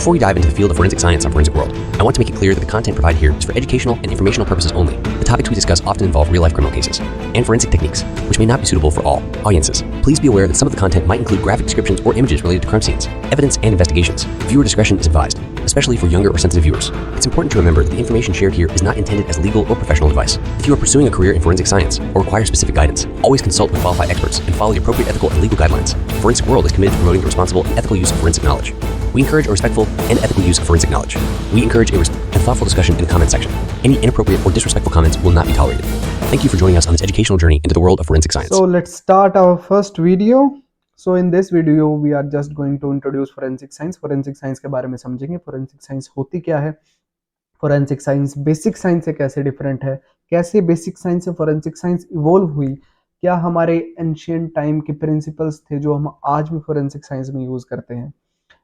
Before we dive into the field of forensic science on Forensic World, I want to make it clear that the content provided here is for educational and informational purposes only. The topics we discuss often involve real-life criminal cases and forensic techniques, which may not be suitable for all audiences. Please be aware that some of the content might include graphic descriptions or images related to crime scenes, evidence, and investigations. Viewer discretion is advised, especially for younger or sensitive viewers. It's important to remember that the information shared here is not intended as legal or professional advice. If you are pursuing a career in forensic science or require specific guidance, always consult with qualified experts and follow the appropriate ethical and legal guidelines. Forensic World is committed to promoting the responsible and ethical use of forensic knowledge. We encourage a respectful and ethical use of forensic knowledge. We encourage a thoughtful discussion in the comment section. Any inappropriate or disrespectful comments will not be tolerated. Thank you for joining us on this educational journey into the world of forensic science. So let's start our first video. So in this video we are just going to introduce forensic science. Forensic science के बारे में समझेंगे. Forensic science होती क्या है, forensic science basic science से कैसे different है, कैसे basic science से forensic science evolve हुई, क्या हमारे ancient time के principles थे जो हम आज भी forensic science में use करते हैं.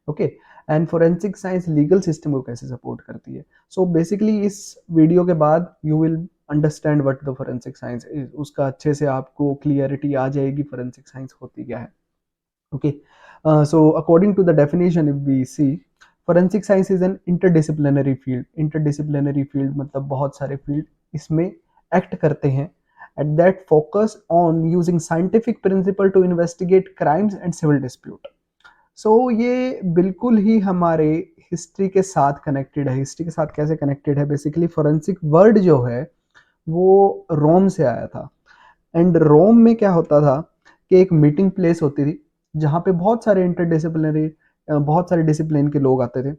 Okay and forensic science legal system को कैसे सपोर्ट करती है. सो बेसिकली इस वीडियो के बाद you will understand what the forensic science is. उसका अच्छे से आपको क्लियरिटी आ जाएगी फोरेंसिक साइंस होती क्या है. Okay so according to the definition if we see, forensic science is an interdisciplinary field. Interdisciplinary field मतलब बहुत सारे फील्ड इसमें एक्ट करते हैं at that focus on using scientific principle to investigate crimes and civil dispute. So ये बिल्कुल ही हमारे history के साथ कनेक्टेड है. हिस्ट्री के साथ कैसे कनेक्टेड है? बेसिकली फोरेंसिक वर्ड जो है वो रोम से आया था. एंड रोम में क्या होता था कि एक मीटिंग प्लेस होती थी जहाँ पे बहुत सारे इंटरडिसिप्लिनरी बहुत सारे डिसिप्लिन के लोग आते थे.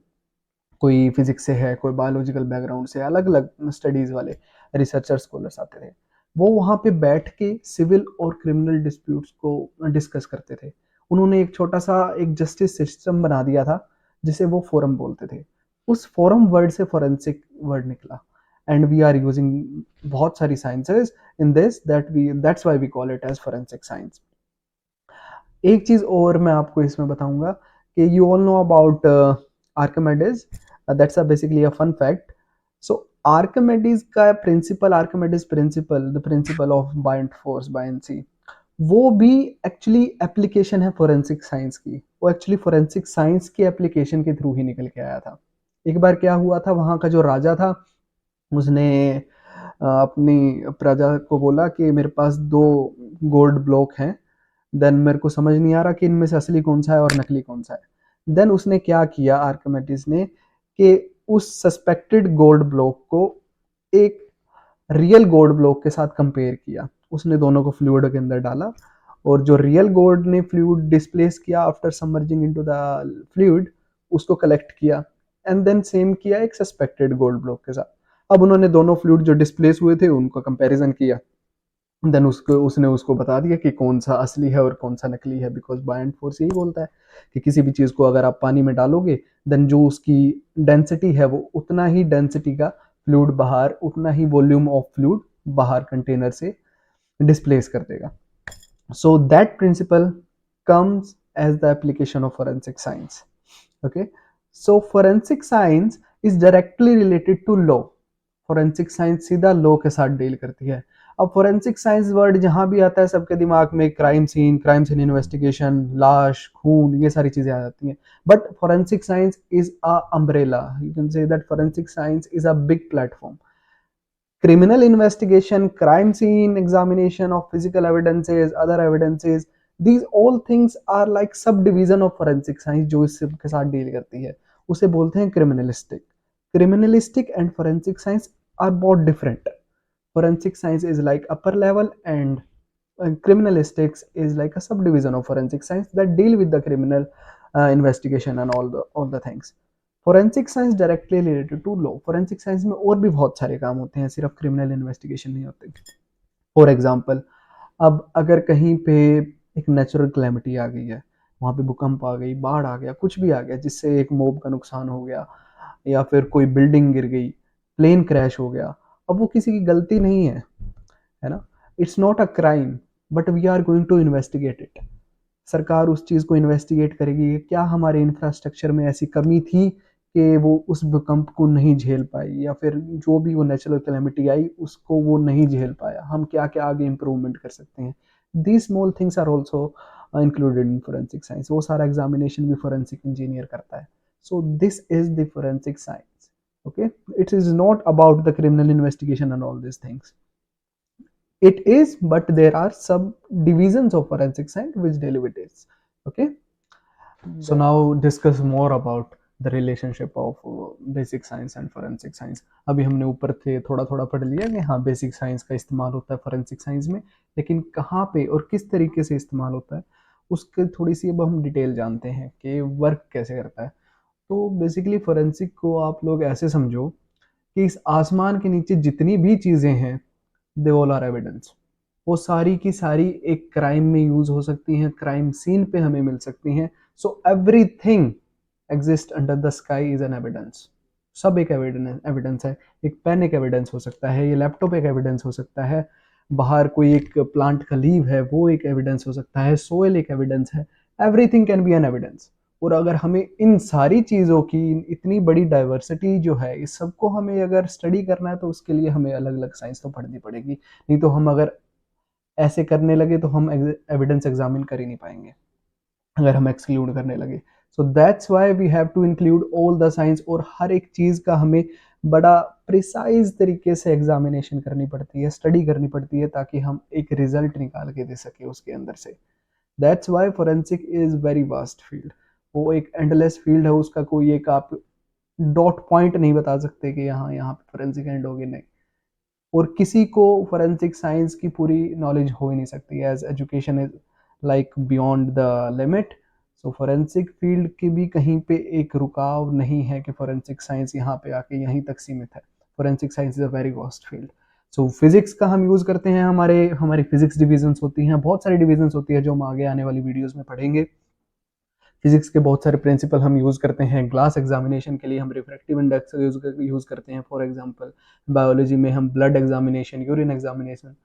कोई फिजिक्स से है, कोई बायोलॉजिकल बैकग्राउंड से, अलग अलग स्टडीज वाले रिसर्चर स्कॉलर्स आते थे. वो वहाँ पे बैठ के सिविल और क्रिमिनल डिस्प्यूट्स को डिस्कस करते थे. उन्होंने एक छोटा सा एक जस्टिस सिस्टम बना दिया था जिसे वो फोरम बोलते थे. उस फोरम वर्ड से फोरेंसिक वर्ड निकला. एंड वी आर यूजिंग बहुत सारी sciences in this that's why we call it as forensic science. एक चीज और मैं आपको इसमें बताऊंगा कि you all know about Archimedes. That's basically a fun fact. So Archimedes का principle, Archimedes principle, the principle of buoyant force buoyancy, वो भी एक्चुअली एप्लीकेशन है फोरेंसिक साइंस की. वो एक्चुअली फोरेंसिक साइंस की एप्लीकेशन के थ्रू ही निकल के आया था. एक बार क्या हुआ था, वहाँ का जो राजा था उसने अपनी प्रजा को बोला कि मेरे पास 2 गोल्ड ब्लॉक हैं, देन मेरे को समझ नहीं आ रहा कि इनमें से असली कौन सा है और नकली कौन सा है. देन उसने क्या किया आर्किमिडीज ने कि उस सस्पेक्टेड गोल्ड ब्लॉक को एक रियल गोल्ड ब्लॉक के साथ कंपेयर किया. उसने दोनों को फ्लूइड के अंदर डाला और जो रियल गोल्ड ने फ्लूइड डिस्प्लेस किया after submerging into the fluid, उसको कलेक्ट किया एंड देन सेम किया एक सस्पेक्टेड गोल्ड ब्लॉक के साथ. अब उन्होंने दोनों फ्लूइड जो डिस्प्लेस हुए थे उनको कंपैरिजन किया. देन उसने उसको बता दिया कि कौन सा असली है और कौन सा नकली है. बिकॉज बायंट फोर्स यही बोलता है कि किसी भी चीज को अगर आप पानी में डालोगे देन जो उसकी डेंसिटी है वो उतना ही डेंसिटी का फ्लूइड बाहर, उतना ही वॉल्यूम ऑफ फ्लूइड बाहर कंटेनर से डिस्प्लेस कर देगा. So that principle comes as the application of forensic science. Okay, so forensic science is directly related to law. forensic science सीधा लॉ के साथ डील करती है. अब forensic science वर्ड जहां भी आता है सबके दिमाग में क्राइम सीन इन्वेस्टिगेशन, लाश, खून, ये सारी चीजें आ जाती हैं. But forensic science is a umbrella. You can say that forensic science is a big platform. Criminal investigation, crime scene examination of physical evidences, other evidences, these all things are like subdivision of forensic science जो इस सब के साथ deal करती है. उसे बोलते हैं criminalistic. Criminalistic and forensic science are both different. Forensic science is like upper level and criminalistics is like a subdivision of forensic science that deal with the criminal investigation and all the things. Forensic science directly related to law. Forensic science में और भी बहुत सारे काम होते हैं, सिर्फ criminal investigation नहीं होते. फॉर एग्जांपल, अब अगर कहीं पे एक नेचुरल कैलेमिटी आ गई है, वहाँ पे भूकंप आ गई, बाढ़ आ गया, कुछ भी आ गया जिससे एक मॉब का नुकसान हो गया, या फिर कोई बिल्डिंग गिर गई, प्लेन क्रैश हो गया, अब वो किसी की गलती नहीं है ना. It's not a crime but we are going to investigate it. सरकार उस चीज़ को इन्वेस्टिगेट करेगी क्या हमारे इंफ्रास्ट्रक्चर में ऐसी कमी थी कि वो उस भूकंप को नहीं झेल पाई, या फिर जो भी वो नेचुरल कैलेमिटी आई उसको वो नहीं झेल पाया, हम क्या क्या आगे इम्प्रूवमेंट कर सकते हैं. These small things are also included in forensic science. वो सारा एग्जामिनेशन भी फोरेंसिक इंजीनियर करता है. So this is the forensic science. Okay, it is not about the criminal investigation and all these things. It is, but there are some divisions of forensic science which deal with this. Okay, so now discuss more about the relationship of basic science and forensic science. अभी हमने ऊपर से थोड़ा थोड़ा पढ़ लिया कि हाँ बेसिक साइंस का इस्तेमाल होता है फोरेंसिक साइंस में, लेकिन कहाँ पे और किस तरीके से इस्तेमाल होता है उसके थोड़ी सी अब हम डिटेल जानते हैं कि वर्क कैसे करता है. तो बेसिकली फोरेंसिक को आप लोग ऐसे समझो कि इस आसमान के नीचे जितनी भी चीज़ें हैं दे ऑल आर एविडेंस. वो सारी की सारी एक क्राइम में यूज हो सकती हैं, क्राइम सीन पे हमें मिल सकती हैं. So everything exist under the sky is an evidence. सब एक एविडेंस है. एक पेन एक एविडेंस हो सकता है, ये लैपटॉप एक एविडेंस हो सकता है, बाहर कोई एक प्लांट का लीव है वो एक एविडेंस हो सकता है, सोयल एक एविडेंस है. Everything can be an evidence. और अगर हमें इन सारी चीज़ों की इतनी बड़ी डाइवर्सिटी जो है इस सबको हमें अगर स्टडी करना है तो उसके लिए हमें अलग अलग साइंस तो पढ़नी पड़ेगी. नहीं तो हम अगर ऐसे करने लगे तो हम एविडेंस एग्जामिन कर ही नहीं पाएंगे अगर हम एक्सक्लूड करने लगे. So that's why we have to include all the science. और हर एक चीज़ का हमें बड़ा प्रिसाइज तरीके से एग्जामिनेशन करनी पड़ती है, स्टडी करनी पड़ती है, ताकि हम एक रिजल्ट निकाल के दे सके उसके अंदर से. That's why forensic is very vast field. वो एक एंडलेस फील्ड है, उसका कोई एक आप डॉट पॉइंट नहीं बता सकते कि यहाँ यहाँ पे फोरेंसिक एंड होगी, नहीं. और किसी को फोरेंसिक साइंस की पूरी नॉलेज हो ही नहीं सकती, as education is like beyond the limit. So forensic field की भी कहीं पे एक रुकाव नहीं है कि फोरेंसिक साइंस यहाँ पे आके यहीं तक सीमित है. Forensic science is a very vast field. So physics का हम यूज़ करते हैं, हमारी फिजिक्स डिविजन्स होती हैं, बहुत सारी डिविजन्स होती है जो हम आगे आने वाली वीडियोज़ में पढ़ेंगे. फिजिक्स के बहुत सारे प्रिंसिपल हम यूज़ करते हैं. ग्लास एग्जामिनेशन के लिए हम रिफ्रैक्टिव इंडेक्स यूज़ करते हैं. फॉर एग्जांपल बायोलॉजी में हम blood examination, urine examination,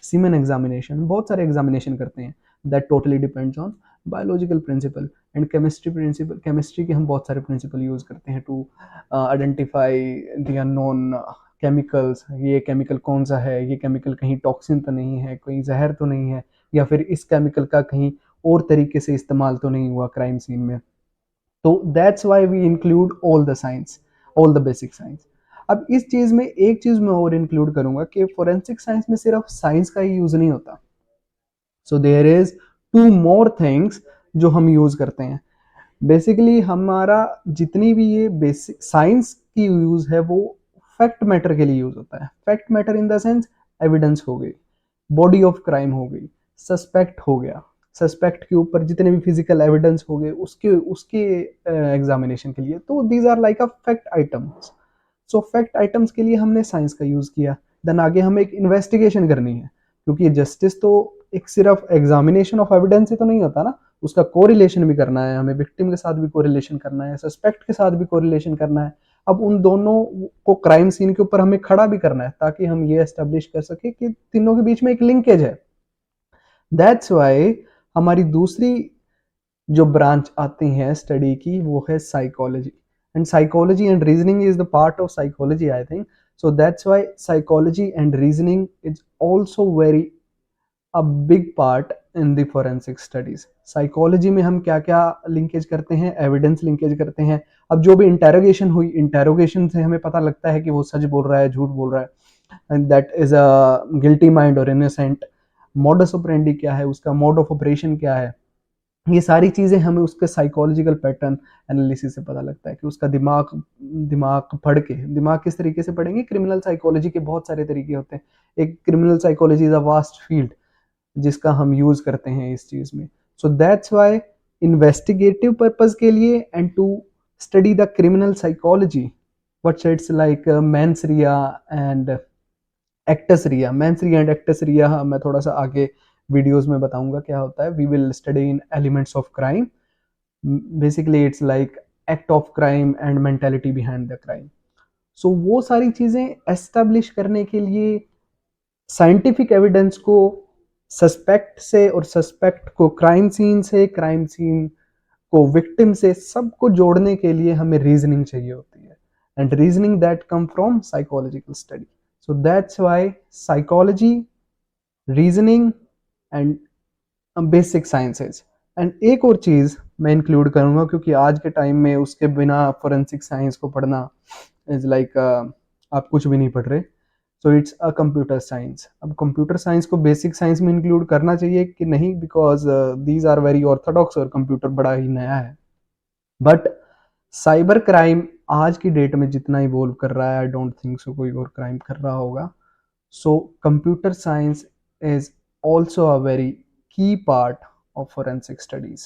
semen examination, बहुत सारे एग्जामिनेशन करते हैं. That totally depends on biological principle. And chemistry के हम बहुत सारे प्रिंसिपल यूज़ करते हैं to identify the unknown chemicals. ये केमिकल कौन सा है, ये केमिकल कहीं टॉक्सिन तो नहीं है, कोई जहर तो नहीं है, या फिर इस केमिकल का कहीं और तरीके से इस्तेमाल तो नहीं हुआ क्राइम सीन में. तो that's why we include all the science, all the basic science. अब इस चीज में एक चीज मैं और इंक्लूड करूंगा कि फोरेंसिक साइंस में सिर्फ साइंस का ही यूज नहीं होता. So there is two more things जो हम यूज करते हैं. बेसिकली हमारा जितनी भी ये बेसिक साइंस की यूज है वो फैक्ट मैटर के लिए यूज होता है. Fact matter in the sense evidence हो गई, बॉडी ऑफ क्राइम हो गई, सस्पेक्ट हो गया, सस्पेक्ट के ऊपर जितने भी फिजिकल एविडेंस हो गए उसके उसके एग्जामिनेशन के लिए. तो these are like a fact items. So fact items के लिए हमने साइंस का यूज किया. देन आगे हमें एक इन्वेस्टिगेशन करनी है, क्योंकि जस्टिस तो एक सिर्फ एग्जामिनेशन ऑफ एविडेंस से तो नहीं होता ना, उसका कोरिलेशन भी करना है हमें, विक्टिम के साथ भी कोरिलेशन करना है, सस्पेक्ट के साथ भी कोरिलेशन करना है. अब उन दोनों को क्राइम सीन के ऊपर हमें खड़ा भी करना है ताकि हम ये एस्टेब्लिश कर सके कि तीनों के बीच में एक लिंकेज है. दैट्स वाई हमारी दूसरी जो ब्रांच आती है स्टडी की वो है psychology. And psychology and reasoning is the part of psychology I think. So that's Y psychology and reasoning is also very a big part in the forensic studies. Psychology में हम क्या क्या linkage करते हैं, evidence linkage करते हैं. अब जो भी इंटेरोगेशन हुई, इंटेरोगेशन से हमें पता लगता है कि वो सच बोल रहा है, झूठ बोल रहा है, and that is a guilty mind और इनोसेंट. मॉडस ऑपरेंडी क्या है उसका, मोड ऑफ ऑपरेशन क्या है, ये सारी चीज़ें हमें उसके साइकोलॉजिकल पैटर्न एनालिसिस से पता लगता है कि उसका दिमाग दिमाग पढ़ के. दिमाग किस तरीके से पढ़ेंगे, क्रिमिनल साइकोलॉजी के बहुत सारे तरीके होते हैं. एक criminal psychology is a vast field जिसका हम यूज करते हैं इस चीज में. So that's why investigative purpose के लिए and to study the criminal psychology what it's like mens rea and actus rea. Mens rea and actus rea मैं थोड़ा सा आगे वीडियोस में बताऊंगा क्या होता है. We will study in elements of crime. Basically it's like act of crime and mentality behind the crime. So वो सारी चीजें एस्टेब्लिश करने के लिए साइंटिफिक एविडेंस को सस्पेक्ट से और सस्पेक्ट को क्राइम सीन से, क्राइम सीन को विक्टिम से, सबको जोड़ने के लिए हमें रीजनिंग चाहिए होती है. And reasoning that come from psychological study. So that's Y psychology, reasoning and basic sciences. And एक और चीज मैं इंक्लूड करूँगा, क्योंकि आज के टाइम में उसके बिना फोरेंसिक साइंस को पढ़ना इज़ लाइक आप कुछ भी नहीं पढ़ रहे। So it's a computer science. अब कंप्यूटर साइंस को बेसिक साइंस में इंक्लूड करना चाहिए कि नहीं, because these are very orthodox और कंप्यूटर बड़ा ही नया है। बट साइबर क्राइम आज की डेट में जितना इवॉल्व कर रहा है, आई डोंट थिंक सो कोई और क्राइम कर रहा होगा। So computer science is also a very key part of forensic studies.